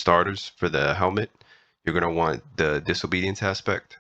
starters for the helmet, you're going to want the disobedience aspect.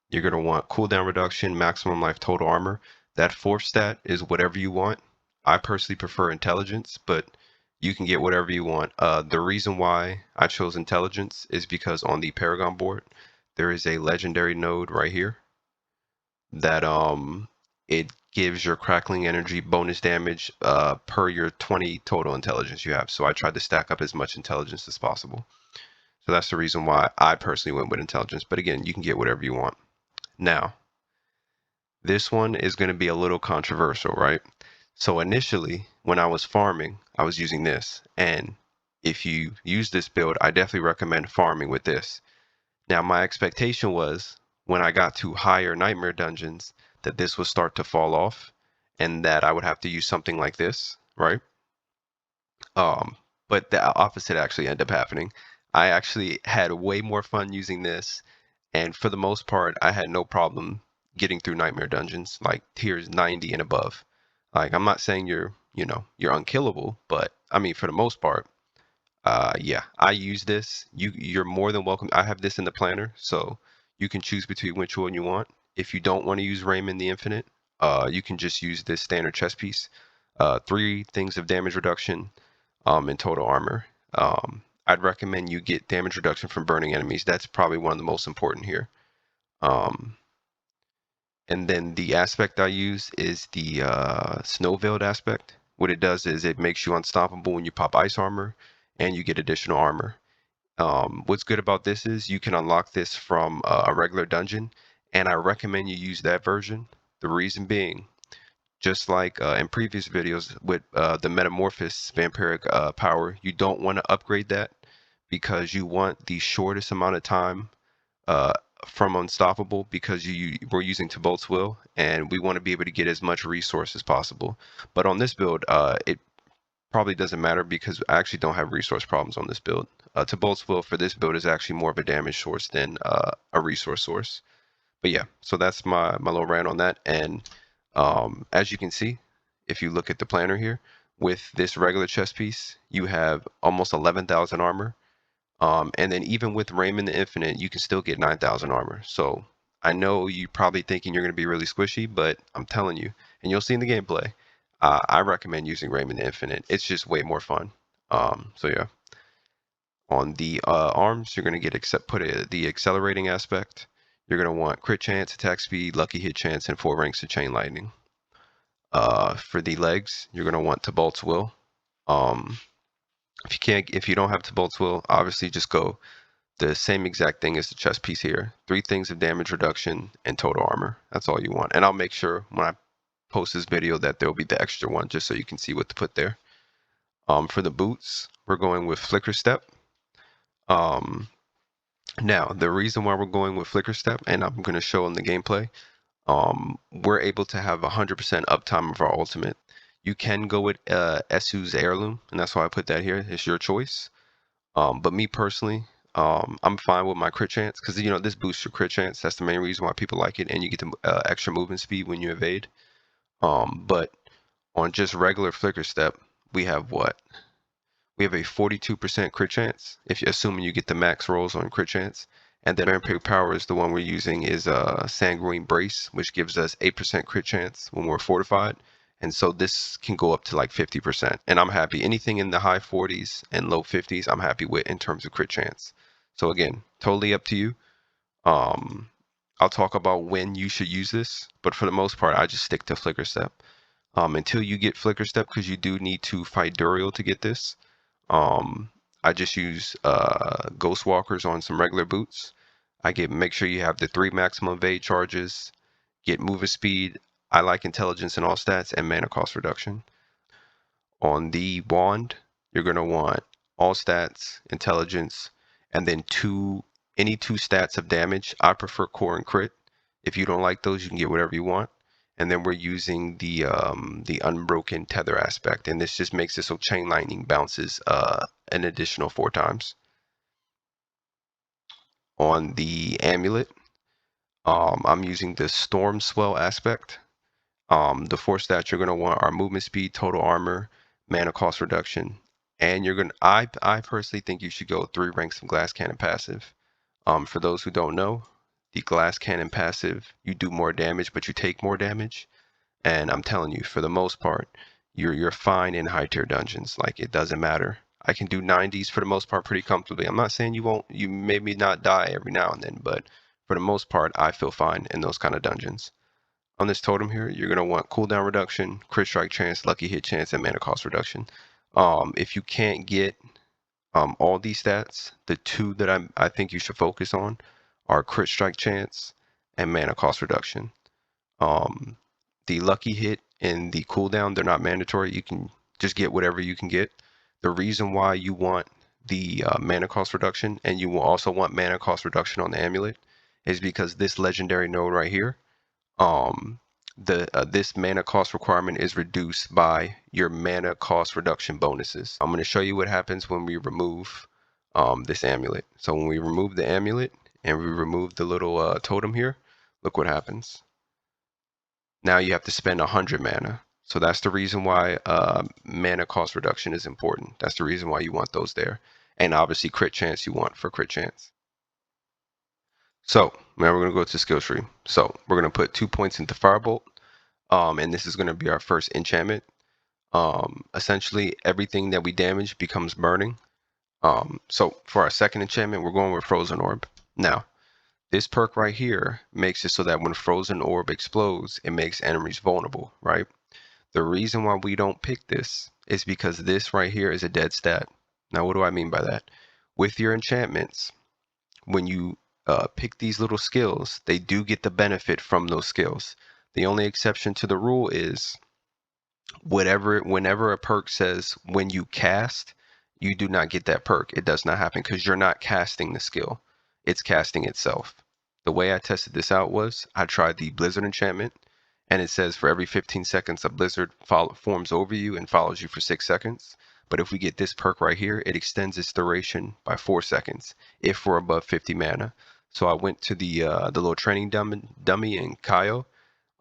You're going to want cooldown reduction, maximum life, total armor. That fourth stat is whatever you want. I personally prefer intelligence, but you can get whatever you want. The reason why I chose intelligence is because on the Paragon board, there is a legendary node right here that it gives your crackling energy bonus damage per your 20 total intelligence you have. So I tried to stack up as much intelligence as possible. So that's the reason why I personally went with intelligence. But again, you can get whatever you want. Now, this one is going to be a little controversial, right? So initially, when I was farming, I was using this. And if you use this build, I definitely recommend farming with this. Now, my expectation was when I got to higher nightmare dungeons that this would start to fall off and that I would have to use something like this, right? But the opposite actually ended up happening. I actually had way more fun using this, and for the most part, I had no problem getting through nightmare dungeons, like tiers 90 and above. Like, I'm not saying you're unkillable, but I mean, for the most part, yeah, I use this. You're more than welcome. I have this in the planner, so you can choose between which one you want. If you don't want to use Raymond the Infinite, you can just use this standard chest piece. 3 things of damage reduction, and total armor. I'd recommend you get damage reduction from burning enemies. That's probably one of the most important here. And then the aspect I use is the snow veiled aspect. What it does is it makes you unstoppable when you pop ice armor, and you get additional armor. What's good about this is you can unlock this from a regular dungeon, and I recommend you use that version. The reason being, just like in previous videos with the Metamorphosis vampiric power, you don't want to upgrade that because you want the shortest amount of time uh, from Unstoppable, because we're using Tibolt's Will, and we want to be able to get as much resource as possible. But on this build, it probably doesn't matter because I actually don't have resource problems on this build. Tibolt's Will for this build is actually more of a damage source than a resource source. But yeah, so that's my little rant on that. And as you can see, if you look at the planner here, with this regular chest piece, you have almost 11,000 armor. And then even with Raymond the Infinite, you can still get 9,000 armor. So I know you're probably thinking you're going to be really squishy, but I'm telling you, and you'll see in the gameplay, I recommend using Raymond the Infinite. It's just way more fun. So yeah. On the arms, you're going to get the accelerating aspect. You're going to want crit chance, attack speed, lucky hit chance, and 4 ranks of chain lightning. For the legs, you're going to want Tibolt's Will. If you don't have Tibolt's Will, obviously just go the same exact thing as the chest piece here. 3 things of damage reduction and total armor. That's all you want. And I'll make sure when I post this video that there'll be the extra one just so you can see what to put there. For the boots, we're going with Flicker Step. Now, the reason why we're going with Flicker Step, and I'm going to show in the gameplay, we're able to have 100% uptime of our ultimate. You can go with Esu's Heirloom, and that's why I put that here. It's your choice. But me personally, I'm fine with my crit chance because this boosts your crit chance. That's the main reason why people like it, and you get the extra movement speed when you evade. But on just regular Flicker Step, we have what? We have a 42% crit chance, assuming you get the max rolls on crit chance. And then Vampiric Power is the one we're using is Sanguine Brace, which gives us 8% crit chance when we're fortified. And so this can go up to like 50%. And I'm happy. Anything in the high 40s and low 50s, I'm happy with in terms of crit chance. So again, totally up to you. I'll talk about when you should use this, but for the most part, I just stick to Flicker Step. Until you get Flicker Step, because you do need to fight Duriel to get this. I just use Ghost Walkers on some regular boots. Make sure you have the 3 maximum evade charges, get movement speed. I like intelligence in all stats and mana cost reduction. On the wand, you're gonna want all stats, intelligence, and then any 2 stats of damage. I prefer core and crit. If you don't like those, you can get whatever you want. And then we're using the unbroken tether aspect, and this just makes it so chain lightning bounces an additional 4 times. On the amulet, I'm using the storm swell aspect. The 4 stats you're going to want are movement speed, total armor, mana cost reduction, And you're gonna I personally think you should go 3 ranks of glass cannon passive. For those who don't know, the glass cannon passive, you do more damage, but you take more damage. And I'm telling you, for the most part, you're fine in high tier dungeons. Like it doesn't matter. I can do 90s for the most part pretty comfortably. I'm not saying you won't, you maybe not die every now and then, but for the most part, I feel fine in those kind of dungeons. On this totem here, you're gonna want cooldown reduction, crit strike chance, lucky hit chance, and mana cost reduction. If you can't get all these stats, the two that I think you should focus on are crit strike chance and mana cost reduction. Um, the lucky hit and the cooldown, they're not mandatory. You can just get whatever you can get. The reason why you want the mana cost reduction and you will also want mana cost reduction on the amulet is because this legendary node right here, um, this mana cost requirement is reduced by your mana cost reduction bonuses. I'm going to show you what happens when we remove this amulet. So when we remove the amulet and we remove the little totem here, look what happens. Now you have to spend 100 mana. So that's the reason why mana cost reduction is important. That's the reason why you want those there. And obviously crit chance you want for crit chance. So now we're going to go to skill tree. So we're going to put 2 points into Firebolt. And this is going to be our first enchantment. Essentially everything that we damage becomes burning. So for our second enchantment, we're going with Frozen Orb. Now, this perk right here makes it so that when Frozen Orb explodes, it makes enemies vulnerable, right? The reason why we don't pick this is because this right here is a dead stat. Now, what do I mean by that? With your enchantments, when you pick these little skills, they do get the benefit from those skills. The only exception to the rule is whenever a perk says when you cast, you do not get that perk. It does not happen because you're not casting the skill. It's casting itself. The way I tested this out was I tried the Blizzard enchantment, and it says for every 15 seconds a blizzard forms over you and follows you for 6 seconds. But if we get this perk right here, it extends its duration by 4 seconds if we're above 50 mana. So I went to the little training dummy in Kaio,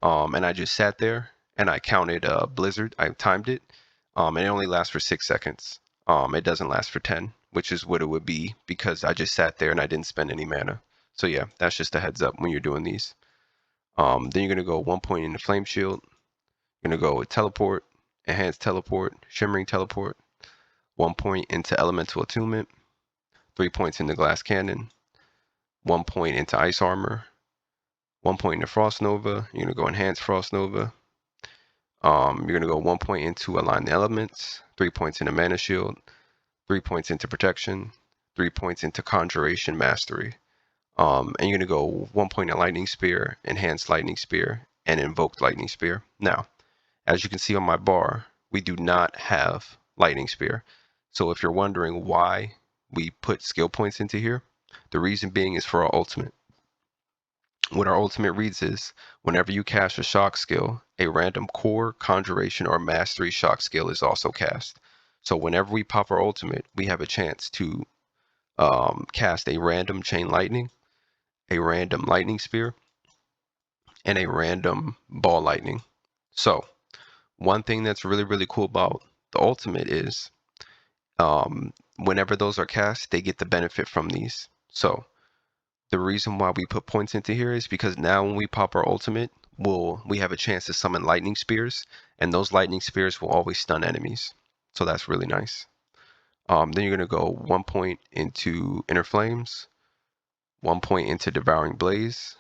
and I just sat there and I counted Blizzard. I timed it, and it only lasts for 6 seconds. It doesn't last for 10, which is what it would be because I just sat there and I didn't spend any mana. So yeah, that's just a heads up when you're doing these. Then you're gonna go 1 point in the Flame Shield. You're gonna go with Teleport, Enhanced Teleport, Shimmering Teleport. 1 point into Elemental Attunement. 3 points into Glass Cannon. 1 point into Ice Armor. 1 point into Frost Nova. You're gonna go Enhanced Frost Nova. You're going to go 1 point into Align the Elements, 3 points into Mana Shield, 3 points into Protection, 3 points into Conjuration Mastery. And you're going to go 1 point in Lightning Spear, Enhanced Lightning Spear, and Invoked Lightning Spear. Now, as you can see on my bar, we do not have Lightning Spear. So if you're wondering why we put skill points into here, the reason being is for our ultimate. What our ultimate reads is, whenever you cast a shock skill, a random core, conjuration, or mastery shock skill is also cast. So whenever we pop our ultimate, we have a chance to cast a random chain lightning, a random lightning spear, and a random ball lightning. So one thing that's really, really cool about the ultimate is whenever those are cast, they get the benefit from these. So the reason why we put points into here is because now when we pop our ultimate, we have a chance to summon lightning spears, and those lightning spears will always stun enemies. So that's really nice. Then you're going to go 1 point into Inner Flames, 1 point into Devouring Blaze.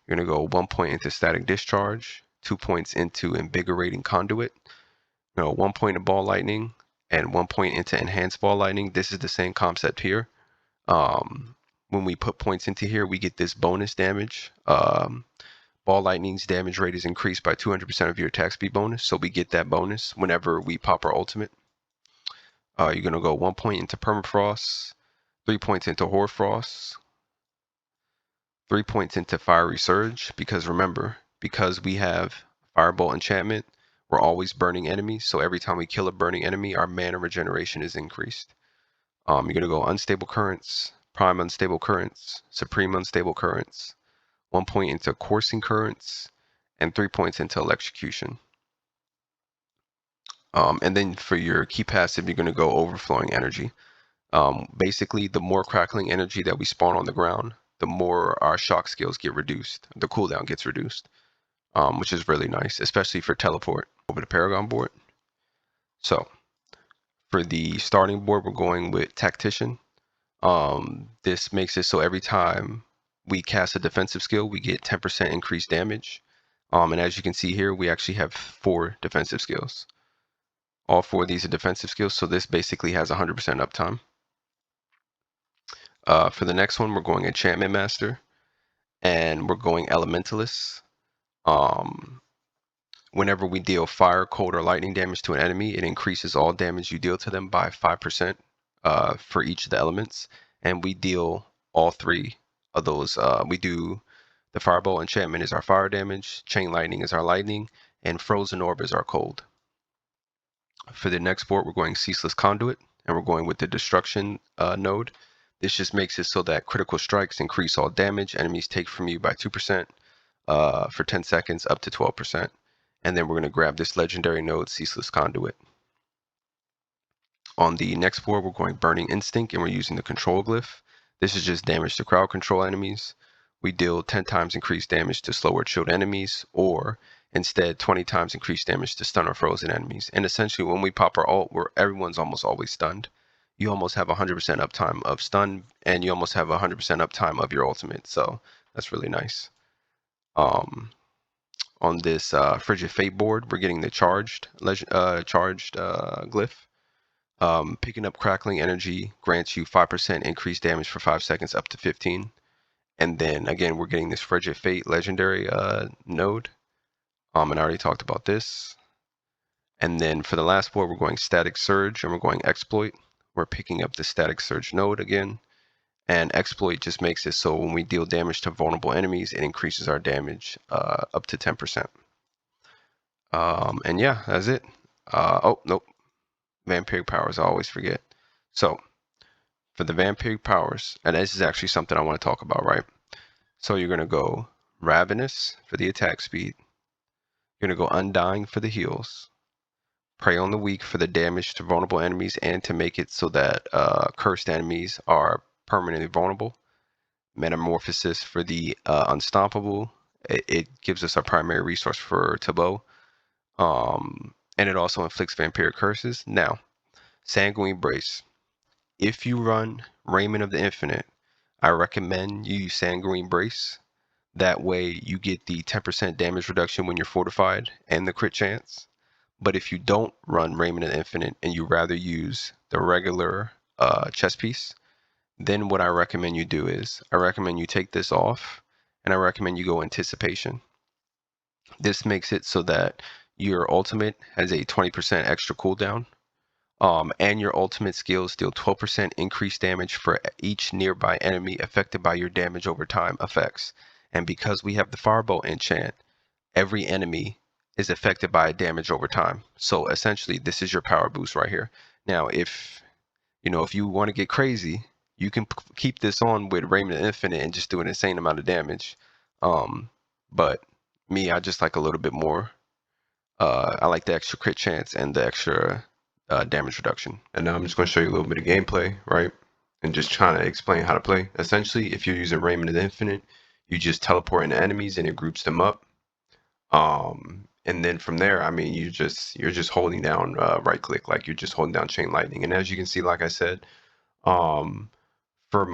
You're going to go 1 point into Static Discharge, 2 points into Invigorating Conduit, 1 point in Ball Lightning, and 1 point into Enhanced Ball Lightning. This is the same concept here. When we put points into here, we get this bonus damage. Ball Lightning's damage rate is increased by 200% of your attack speed bonus, so we get that bonus whenever we pop our ultimate. You're going to go 1 point into Permafrost, 3 points into Hoarfrost, 3 points into Fiery Surge, because remember, because we have Firebolt enchantment, we're always burning enemies, so every time we kill a burning enemy, our mana regeneration is increased. You're going to go Unstable Currents, Prime Unstable Currents, Supreme Unstable Currents, 1 point into Coursing Currents, and 3 points into Electrocution. And then for your key passive, you're going to go overflowing energy. Basically, the more crackling energy that we spawn on the ground, the more our shock skills get reduced. The cooldown gets reduced, which is really nice, especially for teleport over the Paragon board. So for the starting board, we're going with Tactician. This makes it so every time we cast a defensive skill, we get 10% increased damage. And as you can see here, we actually have 4 defensive skills. All 4 of these are defensive skills, so this basically has 100% uptime. For the next one, we're going Enchantment Master, and we're going Elementalist. Whenever we deal fire, cold, or lightning damage to an enemy, it increases all damage you deal to them by 5% for each of the elements. And we deal all 3 of those. We do the Fireball enchantment is our fire damage, Chain Lightning is our lightning, and Frozen Orb is our cold. For the next board, we're going Ceaseless Conduit, and we're going with the Destruction node. This just makes it so that critical strikes increase all damage enemies take from you by 2% for 10 seconds up to 12%. And then we're going to grab this legendary node, Ceaseless Conduit. On the next board, we're going Burning Instinct, and we're using the Control Glyph. This is just damage to crowd control enemies. We deal 10 times increased damage to slow or chilled enemies, or instead 20 times increased damage to stun or frozen enemies. And essentially, when we pop our ult, everyone's almost always stunned. You almost have 100% uptime of stun, and you almost have 100% uptime of your ultimate. So that's really nice. On this Frigid Fate board, we're getting the charged glyph. Picking up crackling energy grants you 5% increased damage for 5 seconds up to 15. And then again, we're getting this Frigid Fate legendary node. And I already talked about this. And then for the last board, we're going Static Surge and we're going Exploit. We're picking up the Static Surge node again. And Exploit just makes it so when we deal damage to vulnerable enemies, it increases our damage up to 10%. And yeah, that's it. Oh, nope. Vampiric powers, I always forget. So, for the vampiric powers, and this is actually something I want to talk about, right? So you're going to go Ravenous for the attack speed. You're going to go Undying for the heals. Prey on the Weak for the damage to vulnerable enemies and to make it so that cursed enemies are permanently vulnerable. Metamorphosis for the Unstoppable. It gives us our primary resource for Tableau. And it also inflicts vampiric curses. Now, Sanguine Brace. If you run Raiment of the Infinite, I recommend you use Sanguine Brace. That way you get the 10% damage reduction when you're fortified and the crit chance. But if you don't run Raiment of the Infinite and you rather use the regular chest piece, then what I recommend you do is I recommend you take this off and I recommend you go Anticipation. This makes it so that your ultimate has a 20% extra cooldown. And your ultimate skills deal 12% increased damage for each nearby enemy affected by your damage over time effects. And because we have the Firebolt enchant, every enemy is affected by damage over time. So essentially, this is your power boost right here. Now, if you want to get crazy, you can keep this on with Raiment Infinite and just do an insane amount of damage. But me, I just like a little bit more. I like the extra crit chance and the extra damage reduction. And now I'm just going to show you a little bit of gameplay, right? And just trying to explain how to play. Essentially, if you're using Raiment of the Infinite, you just teleport into enemies and it groups them up. And then from there, I mean, you're just holding down right click, like you're just holding down Chain Lightning. And as you can see, like I said, for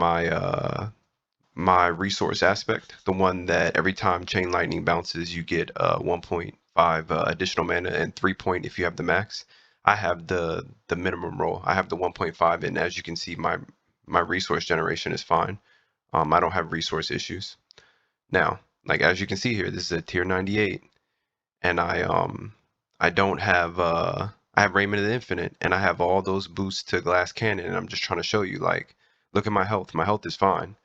my resource aspect, the one that every time Chain Lightning bounces, you get 1.5 additional mana and 3 point if you have the max. I have the minimum roll. I have the 1.5, and as you can see, my resource generation is fine. I don't have resource issues. Now, like as you can see here, this is a tier 98, and I don't have I have Raiment of the Infinite, and I have all those boosts to Glass Cannon, and I'm just trying to show you, like, look at my health. My health is fine.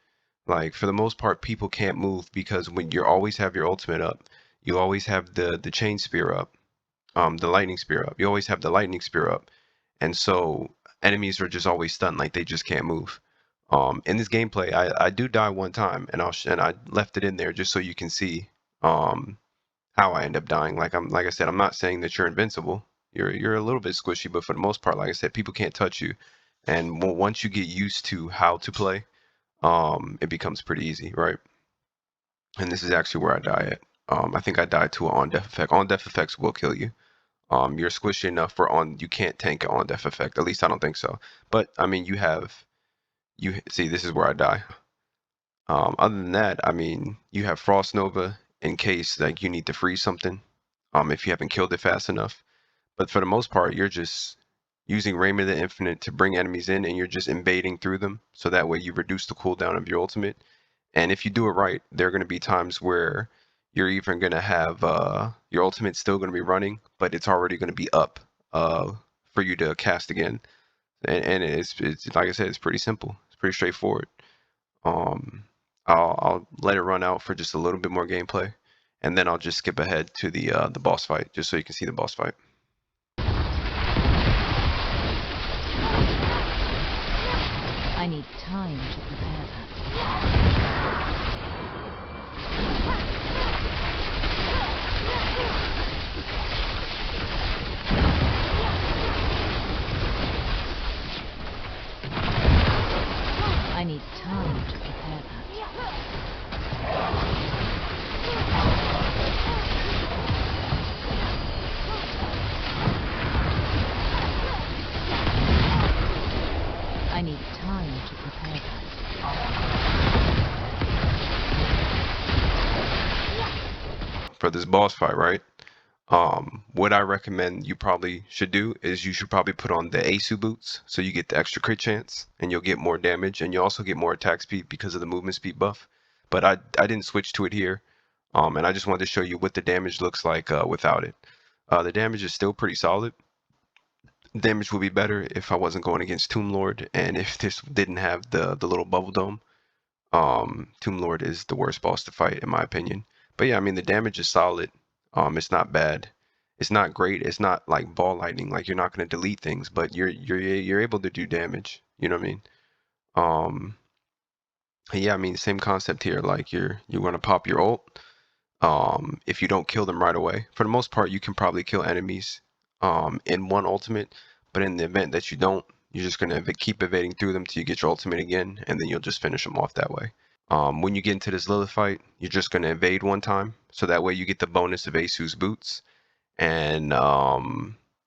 Like, for the most part, people can't move because when you always have your ultimate up, you always have the chain spear up, the lightning spear up. You always have the lightning spear up. And so enemies are just always stunned, like they just can't move. In this gameplay, I do die one time, and I left it in there just so you can see how I end up dying. Like I said, I'm not saying that you're invincible. You're a little bit squishy, but for the most part, like I said, people can't touch you. And once you get used to how to play, it becomes pretty easy, right? And this is actually where I die at. I think I died to an on death effect. On death effects will kill you. You're squishy enough for on. You can't tank an on death effect. At least I don't think so. But I mean, you see. This is where I die. Other than that, I mean, you have Frost Nova in case like you need to freeze something. If you haven't killed it fast enough. But for the most part, you're just using Rain of the Infinite to bring enemies in, and you're just invading through them. So that way you reduce the cooldown of your ultimate. And if you do it right, there are going to be times where you're even going to have your ultimate still going to be running, but it's already going to be up for you to cast again. And it's like I said, it's pretty simple. It's pretty straightforward. Um, I'll let it run out for just a little bit more gameplay, and then I'll just skip ahead to the boss fight, just so you can see the boss fight. I need time to prepare that. I need time to prepare that. I need time to prepare that. For this boss fight, right? What I recommend you probably should do is you should probably put on the Asu boots so you get the extra crit chance and you'll get more damage and you also get more attack speed because of the movement speed buff. But I didn't switch to it here, and I just wanted to show you what the damage looks like without it. The damage is still pretty solid. Damage would be better if I wasn't going against Tomb Lord and if this didn't have the little bubble dome. Tomb Lord is the worst boss to fight in my opinion. But yeah, I mean the damage is solid. It's not bad. It's not great. It's not like ball lightning. Like you're not going to delete things, but you're able to do damage. You know what I mean? Um, yeah, I mean same concept here. Like you're going to pop your ult. If you don't kill them right away, for the most part, you can probably kill enemies in one ultimate. But in the event that you don't, you're just going to keep evading through them till you get your ultimate again, and then you'll just finish them off that way. When you get into this Lilith fight, you're just going to evade one time, so that way you get the bonus of Asu's boots, and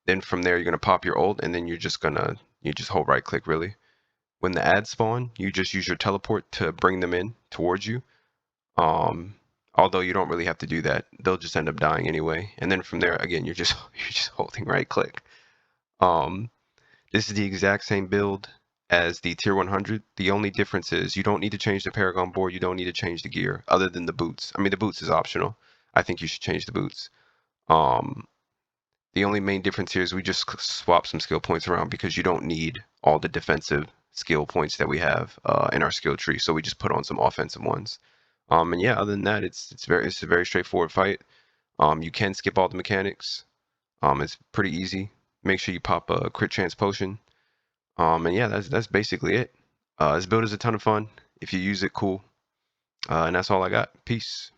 then from there you're going to pop your ult, and then you just hold right click really. When the ads spawn, you just use your teleport to bring them in towards you. Although you don't really have to do that, they'll just end up dying anyway. And then from there, again, you're just holding right click. This is the exact same build as the tier 100. The only difference is you don't need to change the Paragon board. You don't need to change the gear other than the boots. I mean, the boots is optional. I think you should change the boots. The only main difference here is we just swap some skill points around because you don't need all the defensive skill points that we have in our skill tree. So we just put on some offensive ones. And yeah, other than that, it's a very straightforward fight. You can skip all the mechanics. It's pretty easy. Make sure you pop a crit chance potion. And yeah, that's basically it. This build is a ton of fun. If you use it, cool. And that's all I got. Peace.